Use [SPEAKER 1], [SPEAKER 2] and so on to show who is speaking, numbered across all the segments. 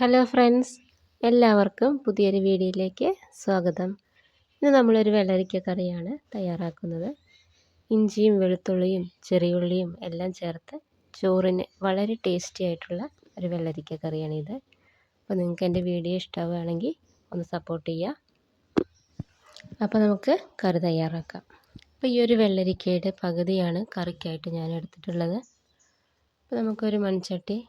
[SPEAKER 1] Hello friends, എല്ലാവർക്കും പുതിയൊരു വീഡിയോയിലേക്ക് സ്വാഗതം. ഇന്ന് നമ്മളൊരു വെള്ളരിക്ക കറിയാണ് തയ്യാറാക്കുന്നത്. ഇഞ്ചിയും വെളുത്തുള്ളിയും ചെറിയുള്ളിയും എല്ലാം ചേർത്ത് ചോറിന് വളരെ ടേസ്റ്റി ആയിട്ടുള്ള ഒരു വെള്ളരിക്ക കറിയാണിത്. അപ്പോൾ നിങ്ങൾക്ക് എൻ്റെ വീഡിയോ ഇഷ്ടമാവുകയാണെങ്കിൽ ഒന്ന് സപ്പോർട്ട് ചെയ്യുക. അപ്പോൾ നമുക്ക് കറി തയ്യാറാക്കാം. അപ്പോൾ ഈ ഒരു വെള്ളരിക്കയുടെ പകുതിയാണ് കറിക്കായിട്ട് ഞാൻ എടുത്തിട്ടുള്ളത്. അപ്പോൾ നമുക്കൊരു മൺചട്ടി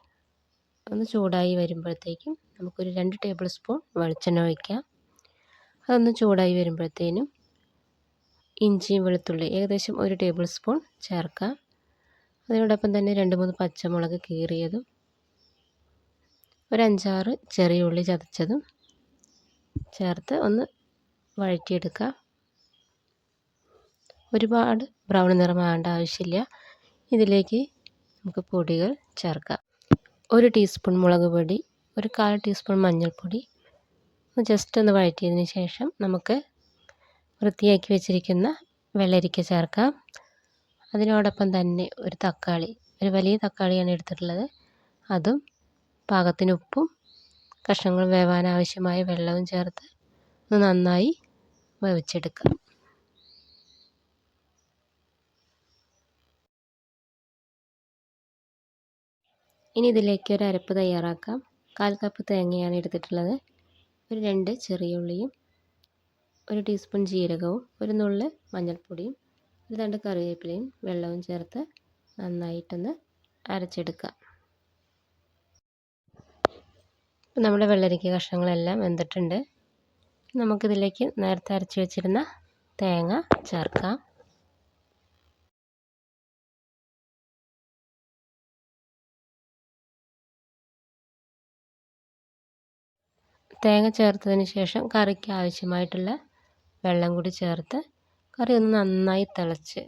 [SPEAKER 1] ഒന്ന് ചൂടായി വരുമ്പോഴത്തേക്കും നമുക്കൊരു 2 ടേബിൾ സ്പൂൺ വെളിച്ചെണ്ണ ഒഴിക്കാം. അതൊന്ന് ചൂടായി വരുമ്പോഴത്തേനും ഇഞ്ചിയും വെളുത്തുള്ളി ഏകദേശം 1 ടേബിൾ സ്പൂൺ ചേർക്കാം. അതിനോടൊപ്പം തന്നെ 2-3 പച്ചമുളക് കീറിയതും ഒരു 5-6 ചെറിയ ഉള്ളി ചതച്ചതും ചേർത്ത് ഒന്ന് വഴറ്റിയെടുക്കാം. ഒരുപാട് ബ്രൗൺ നിറമാകേണ്ട ആവശ്യമില്ല. ഇതിലേക്ക് നമുക്ക് പൊടികൾ ചേർക്കാം. 1 ടീസ്പൂൺ മുളക് പൊടി, ഒരു 1/4 ടീസ്പൂൺ മഞ്ഞൾപ്പൊടി ജസ്റ്റ് ഒന്ന് വഴറ്റിയതിന് ശേഷം നമുക്ക് വൃത്തിയാക്കി വെച്ചിരിക്കുന്ന വെള്ളരിക്ക ചേർക്കാം. അതിനോടൊപ്പം തന്നെ ഒരു തക്കാളി, ഒരു വലിയ തക്കാളിയാണ് എടുത്തിട്ടുള്ളത്. അതും പാകത്തിന് ഉപ്പും കഷ്ണങ്ങൾ വേവാൻ ആവശ്യമായ വെള്ളവും ചേർത്ത് ഒന്ന് നന്നായി വേവിച്ചെടുക്കാം. ഇനി ഇതിലേക്ക് ഒരു അരപ്പ് തയ്യാറാക്കാം. 1/4 കപ്പ് തേങ്ങയാണ് എടുത്തിട്ടുള്ളത്. ഒരു 2 ചെറിയ ഉള്ളിയും 1 ടീസ്പൂൺ ജീരകവും ഒരു നുള്ള് മഞ്ഞൾപ്പൊടിയും ഒരു 2 കറിവേപ്പിലയും വെള്ളവും ചേർത്ത് നന്നായിട്ടൊന്ന് അരച്ചെടുക്കാം. ഇപ്പോൾ നമ്മുടെ വെള്ളരിക്ക കഷ്ണങ്ങളെല്ലാം വെന്തിട്ടുണ്ട്. നമുക്കിതിലേക്ക് നേരത്തെ അരച്ച് വെച്ചിരുന്ന തേങ്ങ ചേർക്കാം. തേങ്ങ ചേർത്തതിന് ശേഷം കറിക്ക് ആവശ്യമായിട്ടുള്ള വെള്ളം കൂടി ചേർത്ത് കറി ഒന്ന് നന്നായി തിളച്ച്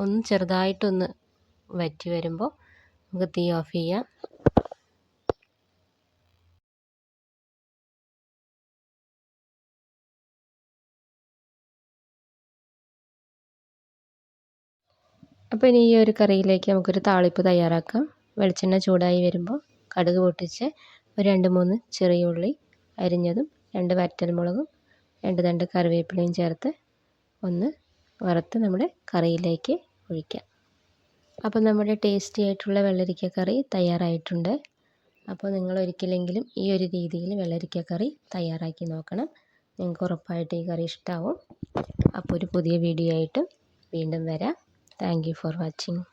[SPEAKER 1] ഒന്ന് ചെറുതായിട്ടൊന്ന് വറ്റി വരുമ്പോൾ നമുക്ക് തീ ഓഫ് ചെയ്യാം. അപ്പോൾ ഇനി ഈ ഒരു കറിയിലേക്ക് നമുക്കൊരു താളിപ്പ് തയ്യാറാക്കാം. വെളിച്ചെണ്ണ ചൂടായി വരുമ്പോൾ കടുക് പൊട്ടിച്ച് ഒരു 2-3 ചെറിയ ഉള്ളി അരിഞ്ഞതും 2 വറ്റൽമുളകും 2 തണ്ട് കറിവേപ്പിലയും ചേർത്ത് ഒന്ന് വറുത്ത് നമ്മുടെ കറിയിലേക്ക് ഒഴിക്കാം. അപ്പോൾ നമ്മുടെ ടേസ്റ്റി ആയിട്ടുള്ള വെള്ളരിക്ക കറി തയ്യാറായിട്ടുണ്ട്. അപ്പോൾ നിങ്ങൾ ഒരിക്കലെങ്കിലും ഈ ഒരു രീതിയിൽ വെള്ളരിക്ക കറി തയ്യാറാക്കി നോക്കണം. നിങ്ങൾക്ക് ഉറപ്പായിട്ട് ഈ കറി ഇഷ്ടമാവും. അപ്പോൾ ഒരു പുതിയ വീഡിയോ ആയിട്ട് വീണ്ടും വരാം. Thank you for watching.